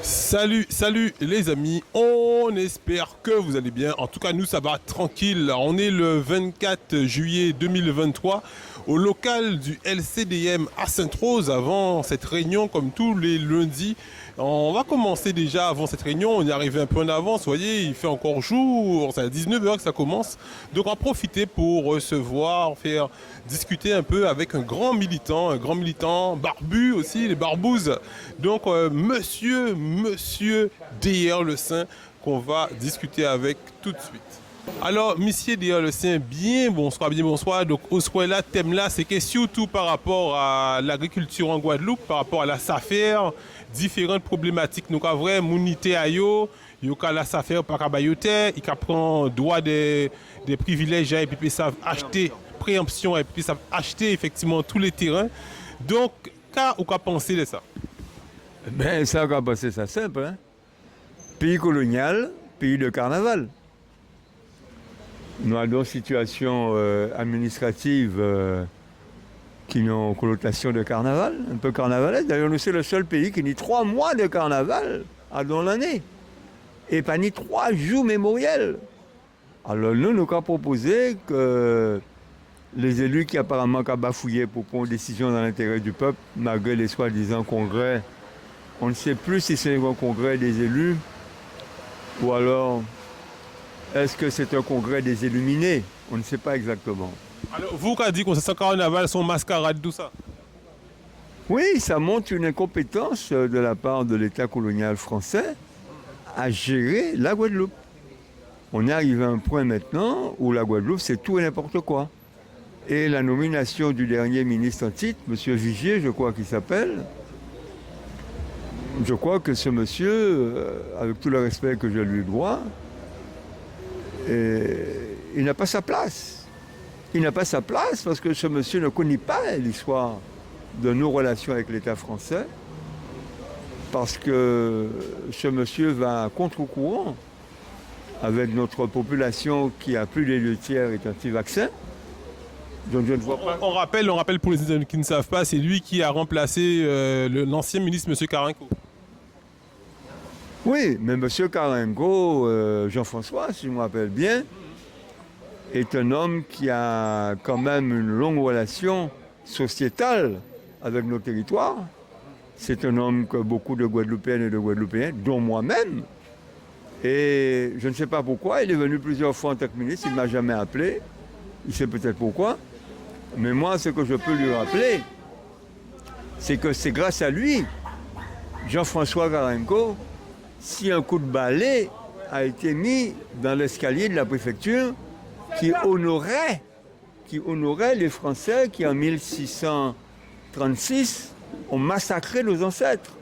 Salut les amis, on espère que vous allez bien. En tout cas, nous, ça va tranquille. On est le 24 juillet 2023 au local du LCDM à Sainte-Rose. Avant cette réunion, comme tous les lundis, on va commencer déjà avant cette réunion. On est arrivé un peu en avance, vous voyez, il fait encore jour, c'est à 19h que ça commence. Donc on va profiter pour recevoir, faire discuter un peu avec un grand militant barbu aussi, les barbouzes. Donc monsieur DR Le Saint qu'on va discuter avec tout de suite. Alors, monsieur DR Le Saint, bien bonsoir. Donc, au soir là, thème là, c'est que surtout par rapport à l'agriculture en Guadeloupe, par rapport à la SAFER, différentes problématiques. Donc, à vrai, mounité ayo, yoka la SAFER par kabayote, il prend droit des privilèges et puis ça acheter préemption et puis ça acheter effectivement tous les terrains. Donc, qu'à penser de ça? Ben, ça, on va passer ça simple. Hein? Pays colonial, pays de carnaval. Nous avons une situation administrative qui ont connotation de carnaval, un peu carnavalesque. D'ailleurs, nous, c'est le seul pays qui nie 3 mois de carnaval dans l'année. Et pas ni 3 jours mémoriels. Alors, nous avons proposé que les élus qui apparemment ont bafouillé pour prendre une décision dans l'intérêt du peuple, malgré les soi-disant congrès, on ne sait plus si c'est un congrès des élus ou alors est-ce que c'est un congrès des illuminés. On ne sait pas exactement. Alors, vous qui avez dit que c'est carnaval, son mascarade, tout ça? Oui, ça montre une incompétence de la part de l'État colonial français à gérer la Guadeloupe. On est arrivé à un point maintenant où la Guadeloupe, c'est tout et n'importe quoi. Et la nomination du dernier ministre en titre, M. Vigier, je crois qu'il s'appelle, je crois que ce monsieur, avec tout le respect que je lui dois, il n'a pas sa place. Il n'a pas sa place parce que ce monsieur ne connaît pas l'histoire de nos relations avec l'État français, parce que ce monsieur va à contre-courant avec notre population qui a plus des 2/3 est anti-vaccin. Donc je ne vois pas. On rappelle pour les qui ne savent pas, c'est lui qui a remplacé l'ancien ministre M. Carinco. Oui, mais M. Carinco, Jean-François, si je me rappelle bien, est un homme qui a quand même une longue relation sociétale avec nos territoires. C'est un homme que beaucoup de Guadeloupéennes et de Guadeloupéens, dont moi-même, et je ne sais pas pourquoi, il est venu plusieurs fois en tant que ministre, il ne m'a jamais appelé, il sait peut-être pourquoi, mais moi, ce que je peux lui rappeler, c'est que c'est grâce à lui, Jean-François Carinco, si un coup de balai a été mis dans l'escalier de la préfecture qui honorait les Français qui en 1636 ont massacré nos ancêtres.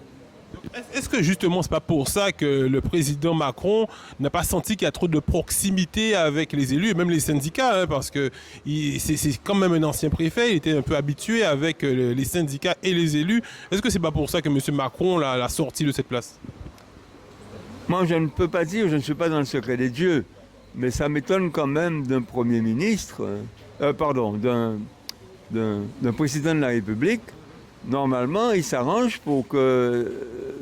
Est-ce que justement c'est pas pour ça que le président Macron n'a pas senti qu'il y a trop de proximité avec les élus et même les syndicats, hein, parce que c'est quand même un ancien préfet, il était un peu habitué avec les syndicats et les élus. Est-ce que c'est pas pour ça que M. Macron l'a sorti de cette place? Moi, je ne peux pas dire, je ne suis pas dans le secret des dieux, mais ça m'étonne quand même d'un Premier ministre, d'un président de la République. Normalement, il s'arrange pour que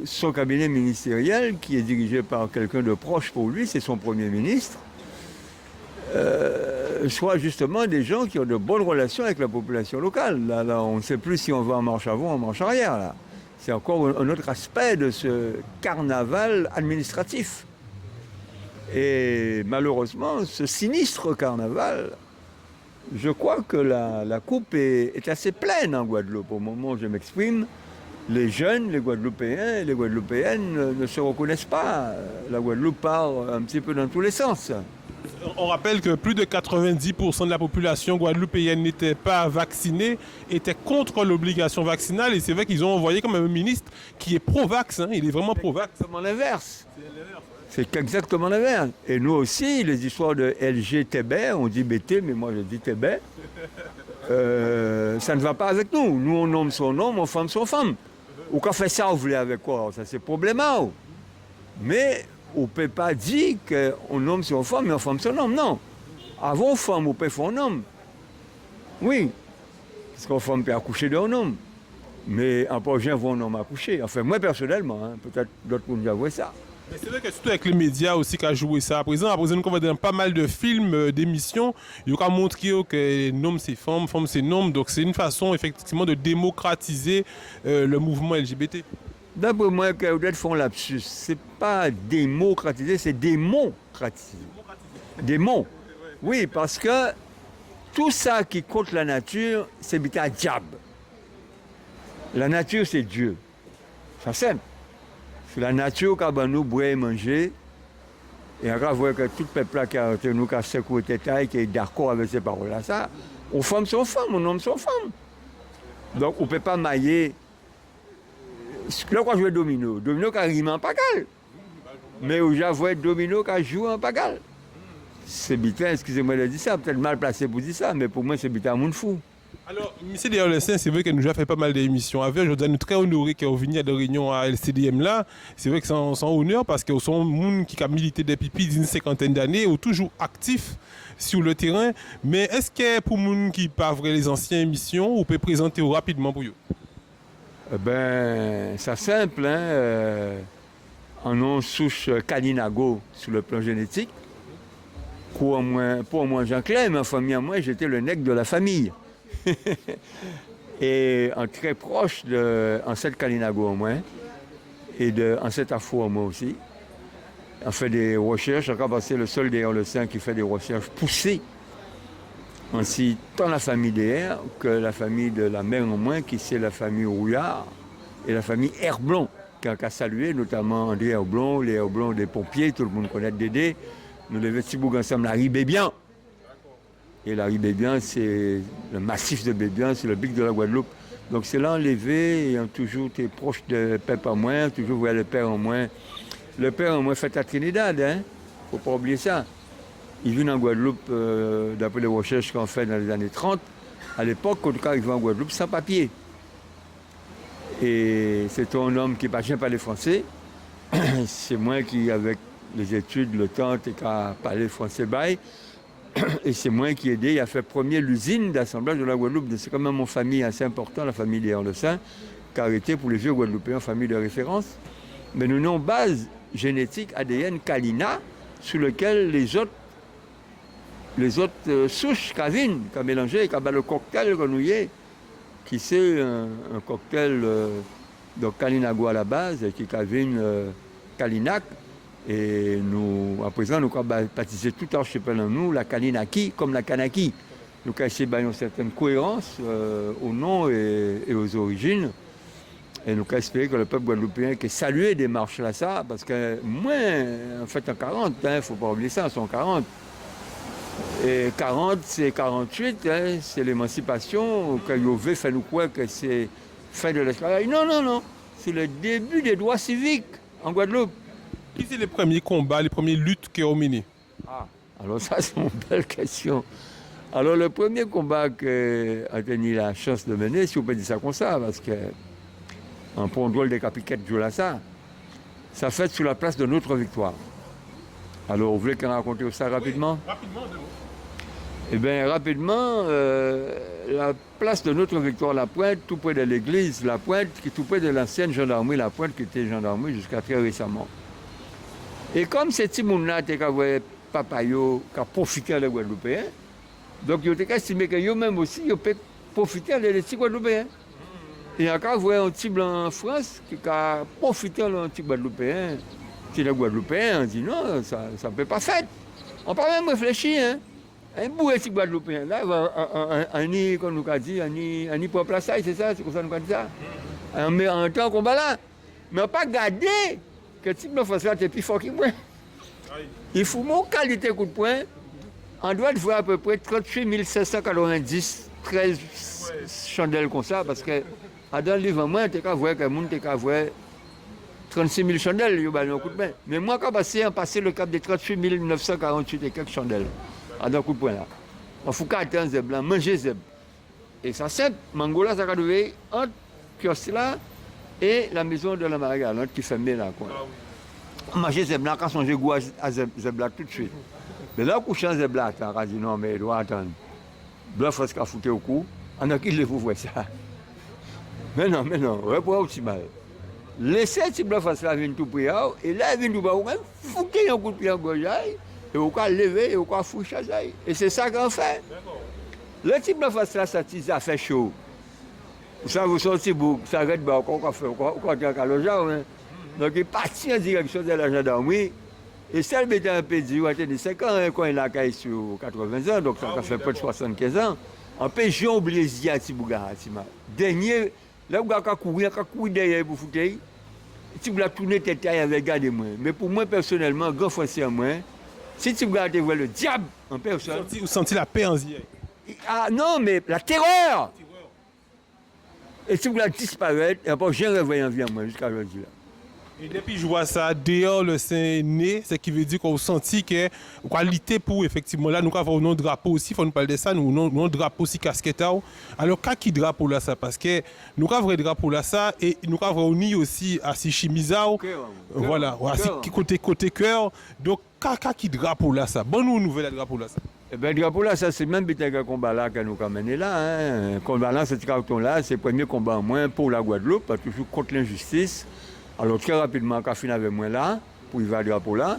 son cabinet ministériel, qui est dirigé par quelqu'un de proche pour lui, c'est son Premier ministre, soit justement des gens qui ont de bonnes relations avec la population locale. Là, on ne sait plus si on va en marche avant ou en marche arrière, là. C'est encore un autre aspect de ce carnaval administratif. Et malheureusement, ce sinistre carnaval, je crois que la coupe est assez pleine en Guadeloupe. Au moment où je m'exprime, les jeunes, les Guadeloupéens et les Guadeloupéennes ne se reconnaissent pas. La Guadeloupe part un petit peu dans tous les sens. On rappelle que plus de 90% de la population guadeloupéenne n'était pas vaccinée, était contre l'obligation vaccinale, et c'est vrai qu'ils ont envoyé comme un ministre qui est pro-vax, hein, il est vraiment pro-vax. C'est exactement l'inverse. C'est exactement l'inverse. Et nous aussi, les histoires de LGTB, on dit BT, mais moi je dis TB, ça ne va pas avec nous. Nous, on nomme son homme, on femme son femme. Ou quand on fait ça, vous voulez avec quoi? Ça, c'est problématique. Mais on ne peut pas dire qu'on nomme son femme et on femme son homme. Non. Avant femme, on peut faire un homme. Oui. Parce qu'une femme peut accoucher d'un homme. Mais en projet, vont non m'accoucher. Enfin, moi personnellement, hein, peut-être d'autres pour nous avouer ça. Mais c'est vrai que surtout avec les médias aussi qui a joué ça. À présent, nous voit dans pas mal de films, d'émissions, il y a montré que l'homme c'est femme, femme c'est homme. Donc c'est une façon effectivement de démocratiser le mouvement LGBT. D'après moi, que peut-être font lapsus. C'est pas démocratiser, c'est démocratiser. Démon. Oui, parce que tout ça qui contre la nature, c'est bité à diable. La nature, c'est Dieu. Ça simple. C'est la nature qui a nous boire et manger. Et on va voir que tout le peuple qui a entre nous, qui a secoué tête, qui est d'accord avec ces paroles-là, ça, aux femmes sont femmes, aux hommes sont femmes. Donc on ne peut pas mailler. Là, quand je joue domino, domino qui rime en pagal. Mais où j'avoue domino qui joue en pagal. C'est bitin, excusez-moi de dire ça, peut-être mal placé pour dire ça, mais pour moi, c'est bitin à monde fou. Alors, M. Léon-Lessin, c'est vrai qu'il nous a fait pas mal d'émissions avec. Je nous sommes très honorés qu'il est venu à des réunions à LCDM là. C'est vrai que c'est un honneur parce que sont gens qui ont milité depuis plus d'une cinquantaine d'années, ou toujours actifs sur le terrain. Mais est-ce que pour les gens qui ne pas vrai les anciennes émissions, on peut présenter rapidement pour eux? Ben, c'est simple, hein. En nom souche Kalinago sur le plan génétique. Pour moi Jean-Claire, ma famille à moi, j'étais le nec de la famille. Et en très proche de ancêtre Kalinago au moins, et de ancêtre Afro au moins aussi. On fait des recherches, encore c'est le seul derrière le sein qui fait des recherches poussées. Ainsi, tant la famille derrière que la famille de la mère au moins, qui c'est la famille Rouillard et la famille Herblon, qui a salué, notamment André Herblon, les Herblon des pompiers, tout le monde connaît Dédé. Nous les Petits-Bourg ensemble, la Ribébian. Et la Ribébian, c'est le massif de Bébian, c'est le bic de la Guadeloupe. Donc c'est là enlevé, et on toujours été proche de père en moins, toujours voir le père en moins. Le père en moins fait à Trinidad, hein. Faut pas oublier ça. Il vit en Guadeloupe, d'après les recherches qu'on fait dans les années 30. À l'époque, quand il arrive en Guadeloupe, sans papier. Et c'est un homme qui ne parle pas les français. C'est moi qui, avec les études, le temps, et qu'à parler français bail. Et c'est moi qui ai aidé. Il a fait premier l'usine d'assemblage de la Guadeloupe. C'est quand même mon famille assez important, la famille Léon Le Saint, qui a arrêté pour les vieux Guadeloupéens, famille de référence. Mais nous avons une base génétique ADN Kalina, sur lequel les autres souches qu'avin, qu'a mélangé, qu'a le cocktail qu'on nous y est, qui c'est un cocktail de Kalinago à la base, qui qu'avin Kalinac. Et nous, à présent, nous avons baptisé tout l'archipel en nous, la Kalinaki comme la Kanaki. Nous avons essayé une certaine cohérence au nom et aux origines. Et nous avons espéré que le peuple guadeloupéen qui salué des marches là, ça, parce que moi, en fait, en 40, il ne faut pas oublier ça, en 140. Et 40, c'est 48, hein, c'est l'émancipation. Quand Yové fait nous croire que c'est fin de l'esclavage. Non, non, non. C'est le début des droits civiques en Guadeloupe. Qui c'est les premiers combats, les premières luttes qui ont mené? Ah, alors ça, c'est une belle question. Alors, le premier combat que a tenu la chance de mener, si on peut dire ça comme ça, parce que en pondrole des capiquettes de ça, ça fait sur la place de notre victoire. Alors, vous voulez qu'on raconte ça rapidement? Oui, rapidement, de mots. Eh bien, rapidement, la place de notre victoire, la Pointe, tout près de l'église, la Pointe, qui est tout près de l'ancienne gendarmerie, la Pointe, qui était gendarmerie jusqu'à très récemment. Et comme ces petits gens-là, qui avaient papa, qui a profité des Guadeloupéens, donc ils ont estimé que eux-mêmes aussi, ils peuvent profiter des petits Guadeloupéens. Et encore, vous voyez un petit blanc en France qui a profité d'un petit Guadeloupéen. Si les Guadeloupéens, on dit non, ça ne peut pas faire. On peut même réfléchir, hein. Un bout de petit Guadeloupéen, là, comme nous a dit, un pour placer, c'est ça, c'est comme ça qu'on nous a dit ça. En temps combat là, mais on n'a pas gardé que le type de France là était plus fort qu'il moi. Il faut mon qualité coup de poing. On doit voir à peu près 38 590, 13 chandelles comme ça, parce que dans le livre, moi, tu as vu que le monde a vu 36 000 chandelles, il y a un coup de poing. Mais moi, quand j'ai passé le cap des 38 948 et quelques chandelles, à un coup de poing là. Il faut qu'à un zèbre là, manger zèbre. Et ça, c'est Mangola, ça a trouvé entre kiosque là et la maison de la Margalante qui fermait là. Manger zèbre là, quand on j'ai goût à zèbre là tout de suite. Mais là, couchant zèbre là, on a dit non, mais il doit attendre. Blanc, faut se foutre au cou. On a qui le vous voit ça. Mais non, repos optimal. Laissez ce blanc face là venir tout près, et là, il vient tout bas, vous foutez un coup de pied en gauche, et vous pouvez lever, et vous pouvez foucher. Et c'est ça qu'on fait. Le type blanc face là, ça fait chaud. Ça vous sortit, vous s'arrête, on fait, on est à l'ogeon. Donc, il partit en direction de la gendarmerie. Et celle qui était un peu dur, il était de 5 ans, quand il a caillé sur 80 ans, donc ça fait près de 75 ans. En peu, j'ai oublié Zia Tibouga. Dernier, là où il a couru derrière pour foutre, si vous avez tourné tête, il avait gardé moi. Mais pour moi, personnellement, grand français en moi, si tu regardez le diable en personne. Vous sentez la paix en Zia? Ah non, mais la terreur! Et si vous la disparaître, et après, j'ai réveillé en vie en moi jusqu'à aujourd'hui. Et depuis que je vois ça, dehors le Saint-Né, ce qui veut dire qu'on sentit que qualité pour effectivement là, nous avons un drapeau aussi, il faut nous parler de ça, nous avons un drapeau aussi casquette. Alors, qui drapeau là ça? Parce que nous avons un drapeau là ça et nous avons uni aussi à Sichimizao. Voilà, côté cœur. Donc, qui drapeau là ça? Bonne ou nouvelle drapeau là ça? Eh bien, le drapeau là, ça c'est même le combat là que nous avons mené là. Hein. Le combat là, ce carton là, c'est le premier combat en moins pour la Guadeloupe, toujours contre l'injustice. Alors très rapidement, on a fini avec moi là, pour y voir le drapeau là.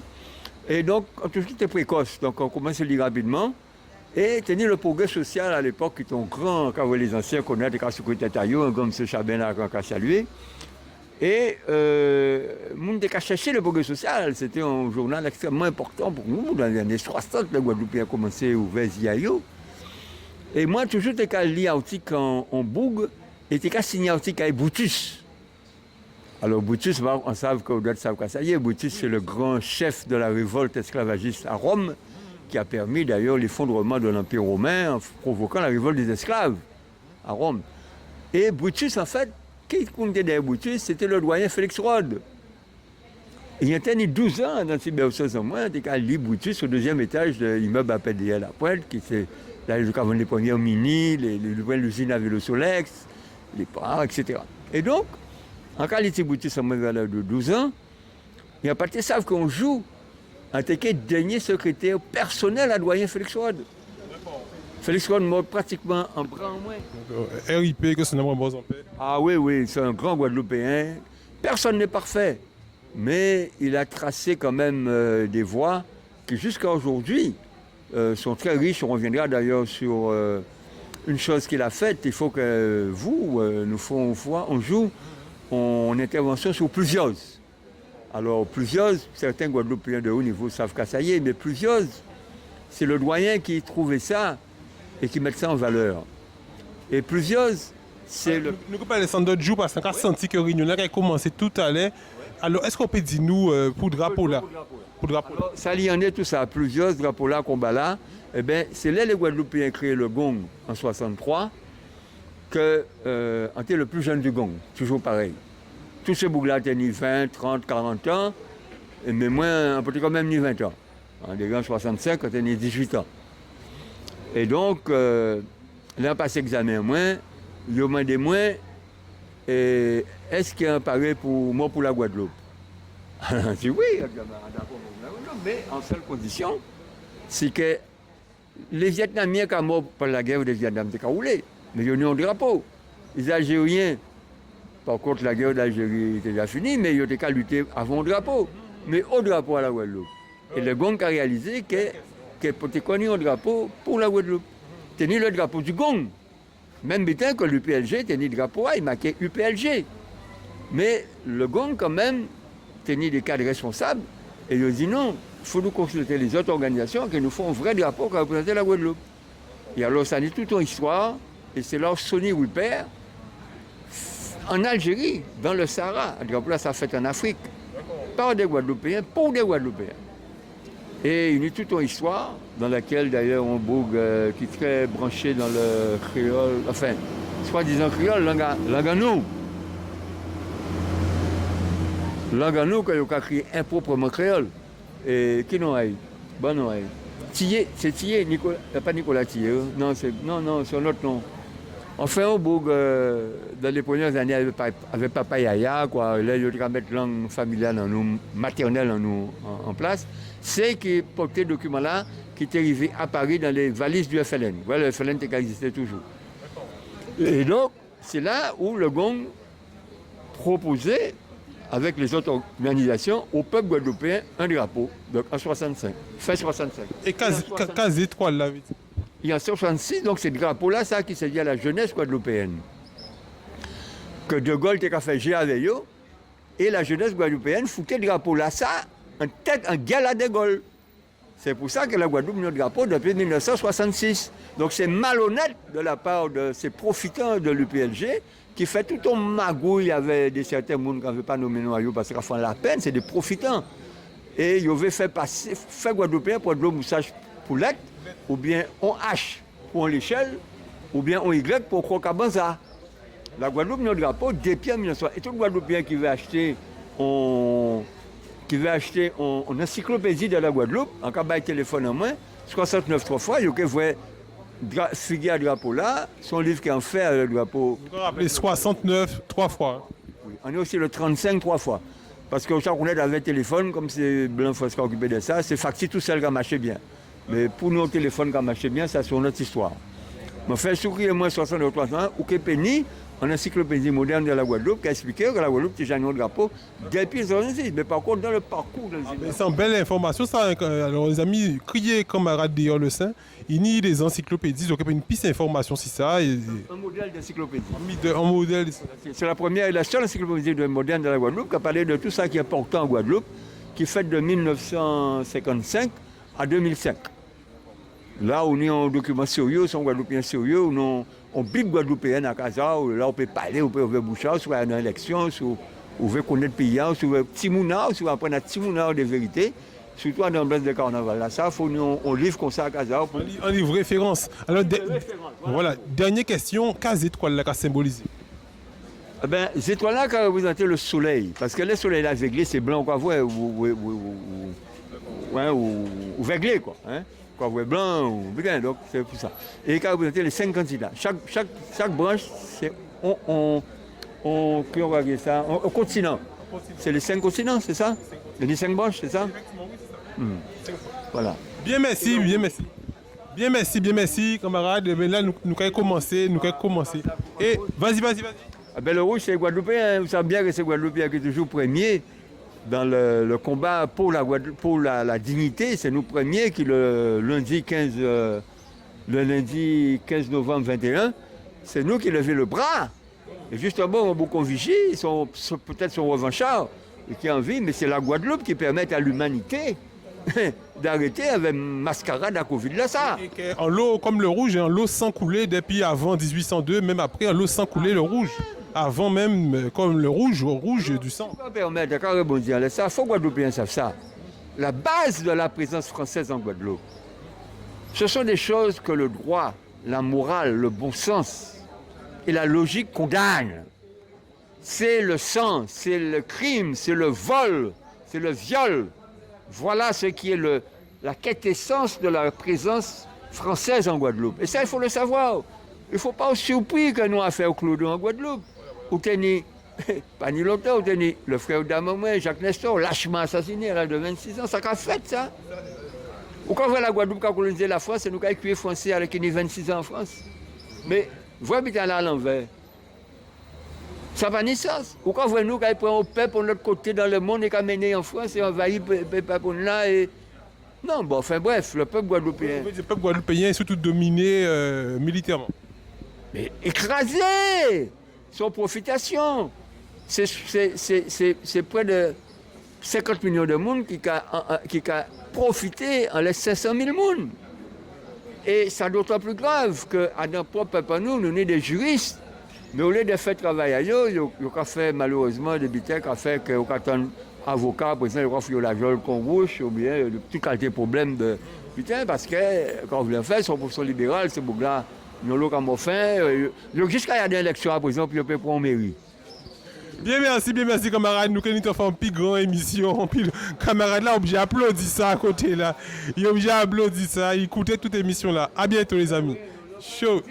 Et donc, tout ce qui était précoce, donc on commence à lire rapidement. Et tenir le progrès social à l'époque, qui était un grand, quand les anciens connaissent, quand secrétaire Taillot, un grand M. Chabin là, qu'on a salué. Et nous avons cherché le progrès social. C'était un journal extrêmement important pour nous. Dans les années 60, le Guadeloupe a commencé à ouvrir Ziayo. Et moi, toujours, j'ai lu un article en Boug, et j'ai signé un article avec Boutus. Alors Boutus, on sait qu'on doit savoir ça y est. Boutus, c'est le grand chef de la révolte esclavagiste à Rome, qui a permis d'ailleurs l'effondrement de l'Empire romain en provoquant la révolte des esclaves à Rome. Et Boutus, en fait, qui comptait derrière Boutus, c'était le doyen Félix Rode. Il y a 12 ans dans Cybersos en moins, il a lu Boutus au deuxième étage de l'immeuble à PDL La Pointe, qui c'est là où les premières mini, l'usine à vélo Solex, les parents, etc. Et donc, en qualité Boutus en moins de 12 ans, il n'y a pas de savent qu'on joue en tant que dernier secrétaire personnel à doyen Félix Rode. Félix Rode mort pratiquement en bras en moins. RIP, que c'est un bon en paix. Ah oui, c'est un grand Guadeloupéen. Personne n'est parfait, mais il a tracé quand même des voies qui jusqu'à aujourd'hui sont très riches. On reviendra d'ailleurs sur une chose qu'il a faite. Il faut que vous, nous on joue en intervention sur plusieurs. Alors plusieurs, certains Guadeloupéens de haut niveau savent qu'à ça y est, mais plusieurs, c'est le doyen qui trouvait ça et qui met ça en valeur. Et plusieurs, c'est le... Nous ne parlons pas d'autres jours parce qu'on a senti que Réunion a commencé tout à l'heure. Alors, est-ce qu'on peut dire nous pour le drapeau là? Pour le drapeau. Alors, ça y en est tout ça, plusieurs drapeaux là, combat là. Eh bien, c'est là les Guadeloupéens créé le gong en 63 que on était le plus jeune du gong, toujours pareil. Tous ces boucles-là tenaient 20, 30, 40 ans, mais moi, on peut quand même ni 20 ans. Des gars en 65, quand on est 18 ans. Et donc, là, passé examen moins, il y a demandé moins, est-ce qu'il y a un pareil pour moi pour la Guadeloupe? Je dis oui, d'accord, mais en seule condition, c'est que les Vietnamiens qui sont morts par la guerre des Vietnamiens, c'est qu'à rouler, mais ils ont un drapeau. Les Algériens, par contre, la guerre d'Algérie était déjà finie, mais ils ont qu'à lutter avant le drapeau, mais au drapeau à la Guadeloupe. Et le Gong a réalisé que pour connu un drapeau pour la Guadeloupe. Tenir le drapeau du Gong. Même bien que l'UPLG tenait le drapeau, il marquait UPLG. Mais le Gong, quand même, tenait des cadres responsables. Et il a dit non, il faut nous consulter les autres organisations qui nous font un vrai drapeau qui représente la Guadeloupe. Et alors, ça dit toute une histoire. Et c'est là Sonny Rupert, en Algérie, dans le Sahara. Le drapeau là, ça fait en Afrique. Par des Guadeloupéens, pour des Guadeloupéens. Et il y a toute une histoire, dans laquelle d'ailleurs on bouge qui est très branché dans le créole, enfin, soi-disant créole, Langano. Langano, quand il a créé improprement créole. Et qui n'en a eu? Bon, non, Thier, c'est Thier, pas Nicolas Thier, non, c'est un autre nom. Enfin, on bouge dans les premières années avec Papa Yaya, quoi. Là, il a mettre langue familiale en nous, maternelle en place. C'est qui portait ce document-là qui est arrivé à Paris dans les valises du FLN. Voilà, le FLN existait toujours. Et donc, c'est là où le GONG proposait, avec les autres organisations, au peuple guadeloupéen un drapeau, donc en 65, fin 65. Et case étoile là. Vite. Et en 66, donc ce drapeau-là, ça qui s'est dit à la jeunesse guadeloupéenne. Que De Gaulle était fait gérer avec eux, et la jeunesse guadeloupéenne foutait le drapeau-là, ça, en tête, en gala de Gaulle. C'est pour ça que la Guadeloupe n'a de drapeau depuis 1966. Donc c'est malhonnête de la part de ces profitants de l'UPLG qui fait tout un magouille avec certains gens qui n'avaient pas nommé noyau parce qu'ils font la peine, c'est des profitants. Et ils avaient fait passer, fait Guadeloupéen pour de l'eau moussage pour l'être, ou bien on H pour l'échelle, ou bien on Y pour Crocabanza. La Guadeloupe n'a de drapeau depuis 1960. Et tout le Guadeloupéen qui veut acheter en encyclopédie de la Guadeloupe, en cas de téléphone en main, 69 trois fois, il y a voir figuer à drapeau là, son livre qui en fait le drapeau. Vous pouvez rappeler 69 trois fois. Oui. On est aussi le 35 trois fois. Parce que chaque on est avec téléphone, comme c'est Blanc Fosca occupé de ça, c'est facile tout seul qui marche bien. Mais pour nos téléphones qui marchent bien, ça c'est notre histoire. Mais fait sourire moins 69 trois fois, ou que Penny, en encyclopédie moderne de la Guadeloupe, qui a expliqué que la Guadeloupe, c'est jamais un drapeau depuis 1966. Mais par contre, dans le parcours... C'est une belle information, ça. Alors, les amis, criez camarades d'ailleurs le sein. Il n'y a des encyclopédies, donc il y a une piste d'information sur ça. Un modèle d'encyclopédie. Un modèle. C'est la première et la seule encyclopédie moderne de la Guadeloupe qui a parlé de tout ça qui est important en Guadeloupe, qui fait de 1955 à 2005. Là, on est en document sérieux, on Guadeloupéen sérieux, on bible guadeloupéenne à Casa, là on peut parler, on peut ouvrir bouchard, soit dans l'élection, soit on veut connaître le pays, soit Timouna, soit apprendre à Timouna des vérités, surtout dans l'ambiance de carnaval. Là, ça, faut on livre comme ça à Casa. On livre référence. Alors, voilà, dernière question, quelle étoile là qu'a symbolisé? Eh bien, ces étoiles-là qui représentent le soleil, parce que le soleil là, véglé, c'est blanc, quoi, ou véglé, quoi. Hein? Quoi, blanc ou bien, donc c'est pour ça. Et quand vous avez les 5 candidats, chaque branche, c'est on continent. C'est les 5 continents, c'est ça? Les 5 branches, c'est ça? Voilà. Bien merci, bien merci. Bien merci, camarades. Mais là, nous allons commencer, Et vas-y. Ah ben, le rouge, c'est Guadeloupéen. Vous savez bien que c'est Guadeloupéen qui est toujours premier dans le combat pour la dignité. C'est nous premiers qui le lundi 15 novembre 21, c'est nous qui levons le bras. Et justement, on beaucoup vigie, ils sont peut-être son revanchards et qui ont envie, mais c'est la Guadeloupe qui permet à l'humanité d'arrêter avec mascarade à Covid là ça. En l'eau comme le rouge, en l'eau sans couler depuis avant 1802, même après en l'eau sans couler le rouge. Avant même, comme le rouge du sang. On va permettre, quand rebondir là, ça, il faut que les Guadeloupéens savent ça. La base de la présence française en Guadeloupe, ce sont des choses que le droit, la morale, le bon sens et la logique condamnent. C'est le sang, c'est le crime, c'est le vol, c'est le viol. Voilà ce qui est la quintessence de la présence française en Guadeloupe. Et ça, il faut le savoir. Il ne faut pas être surpris que nous avons fait au Clodo en Guadeloupe. Où tenez, pas ni longtemps, où tenez le frère d'Amamoué, Jacques Nestor, lâchement assassiné à l'âge de 26 ans. Ça a fait ça. Ou quand on voit la Guadeloupe qui a colonisé la France, c'est nous qui avons tué français avec qui 26 ans en France. Mais vous habitez là à l'envers. Ça va ni ça. Ou quand vous nous qui avons pris au peuple pour notre côté dans le monde et qui a mené en France et envahi le peuple là et. Non, bon, enfin bref, le peuple guadeloupéen. Le peuple guadeloupéen est surtout dominé militairement. Mais écrasé, sans profitation. C'est près de 50 millions de monde qui a profité en les 500 000 monde. Et c'est d'autant plus grave qu'à notre propre peuple, nous sommes des juristes. Mais au lieu de faire travailler à eux, ils ont fait malheureusement des bitailles qui ont fait qu'ils ont attendu avocat, par exemple, ils ont fait la viole con rouge, ou bien toute qualité de problème de putain, parce que quand on vient faire, ils sont professeurs libéraux, ces boucs-là, ils ont l'occasion fait. Jusqu'à y a des élections, par exemple, ils peuvent prendre mairie. Bien merci camarades, nous avons fait une plus grande émission. Puis camarades là, j'ai applaudi ça à côté là. J'ai applaudi ça, écoutez toute émission là. À bientôt les amis. Chaud.